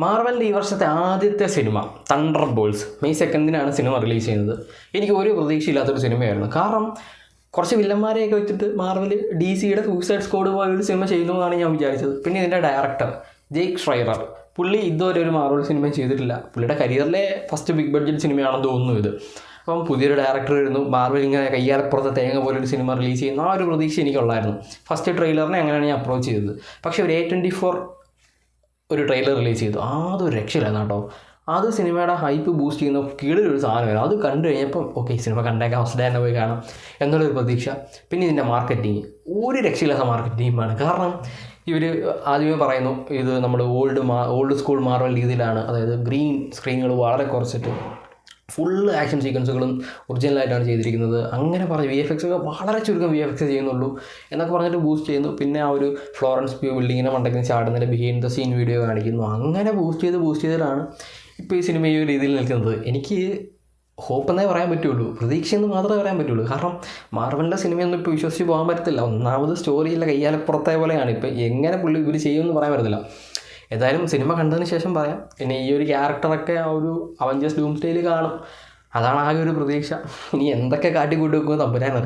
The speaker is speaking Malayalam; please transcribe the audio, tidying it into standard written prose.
മാർവലിൻ്റെ ഈ വർഷത്തെ ആദ്യത്തെ cinema thunder balls May 2 cinema release ചെയ്യുന്നത്. എനിക്ക് ഒരു പ്രതീക്ഷയില്ലാത്തൊരു സിനിമയായിരുന്നു. കാരണം കുറച്ച് വില്ലന്മാരെയൊക്കെ വെച്ചിട്ട് മാർവൽ ഡി സിയുടെ സൂസൈഡ് സ്ക്വാഡ് പോലൊരു സിനിമ ചെയ്യുന്നു എന്നാണ് ഞാൻ വിചാരിച്ചത്. പിന്നെ ഇതിൻ്റെ ഡയറക്ടർ ജേക്ക് ഷ്രൈറർ, പുള്ളി ഇതുവരെ ഒരു മാർവൽ സിനിമ ചെയ്തിട്ടില്ല. പുള്ളിയുടെ കരിയറിലെ ഫസ്റ്റ് ബിഗ് ബഡ്ജറ്റ് സിനിമയാണെന്ന് തോന്നുന്നു ഇത്. അപ്പം പുതിയൊരു ഡയറക്ടർ വരുന്നു, മാർവൽ ഇങ്ങനെ കയ്യാലപ്പുറത്തെ തേങ്ങ പോലൊരു സിനിമ റിലീസ് ചെയ്യുന്ന ആ ഒരു പ്രതീക്ഷ എനിക്കുള്ളായിരുന്നു. ഫസ്റ്റ് ട്രെയിലറിനെ അങ്ങനെയാണ് ഞാൻ അപ്രോച്ച് ചെയ്തത്. പക്ഷേ ഒരു A24 ഒരു ട്രെയിലർ റിലീസ് ചെയ്തു. അതൊരു രക്ഷയില്ലായിരുന്നു കേട്ടോ. അത് സിനിമയുടെ ഹൈപ്പ് ബൂസ്റ്റ് ചെയ്യുന്ന കീഴിലൊരു സാധനമായിരുന്നു. അത് കണ്ടു കഴിഞ്ഞപ്പം ഓക്കെ, സിനിമ കണ്ടേക്കാം, ഫസ്റ്റ് തന്നെ പോയി കാണാം എന്നുള്ളൊരു പ്രതീക്ഷ. പിന്നെ ഇതിൻ്റെ മാർക്കറ്റിങ് ഒരു രക്ഷയില്ലാത്ത മാർക്കറ്റിങ്ങാണ്. കാരണം ഇവർ ആദ്യമേ പറയുന്നു ഇത് നമ്മൾ ഓൾഡ് സ്കൂൾ മാർവൽ രീതിയിലാണ്, അതായത് ഗ്രീൻ സ്ക്രീനുകൾ വളരെ കുറച്ചിട്ട് ഫുള്ള് ആക്ഷൻ സീക്വൻസുകളും ഒറിജിനലായിട്ടാണ് ചെയ്തിരിക്കുന്നത്. അങ്ങനെ പറഞ്ഞ് VFX ഒക്കെ വളരെ ചുരുക്കം VFX ചെയ്യുന്നുള്ളൂ എന്നൊക്കെ പറഞ്ഞിട്ട് ബൂസ്റ്റ് ചെയ്യുന്നു. പിന്നെ ആ ഒരു ഫ്ലോറൻസ് പ്യൂ ബിൽഡിങ്ങിനെ മണ്ടയ്ക്ക് ചാടുന്നതിൻ്റെ ബിഹൈൻഡ് ദ സീൻ വീഡിയോ കാണിക്കുന്നു. അങ്ങനെ ബൂസ്റ്റ് ചെയ്തിട്ടാണ് ഇപ്പോൾ ഈ സിനിമ ഈ ഒരു രീതിയിൽ നിൽക്കുന്നത്. എനിക്ക് ഹോപ്പ് എന്നേ പറയാൻ പറ്റുള്ളൂ, പ്രതീക്ഷയെന്ന് മാത്രമേ പറയാൻ പറ്റുള്ളൂ. കാരണം മാർവലിൻ്റെ സിനിമയൊന്നും ഇപ്പോൾ വിശ്വസിച്ച് പോകാൻ പറ്റത്തില്ല. ഒന്നാമത് സ്റ്റോറിയില്ല, കയ്യാലപ്പുറത്തെ പോലെയാണ്. ഇപ്പോൾ എങ്ങനെ പുള്ളി ഇവർ ചെയ്യുമെന്ന് പറയാൻ പറ്റത്തില്ല. ഏതായാലും സിനിമ കണ്ടതിന് ശേഷം പറയാം. പിന്നെ ഈ ഒരു ക്യാരക്ടറൊക്കെ ആ ഒരു അവഞ്ചേഴ്സ് ഡൂംസ്ഡേയിൽ കാണും, അതാണ് ആകെ ഒരു പ്രതീക്ഷ. ഇനി എന്തൊക്കെ കാട്ടിക്കൂട്ടി വെക്കുമെന്ന് തമ്പുരാനറിയാം.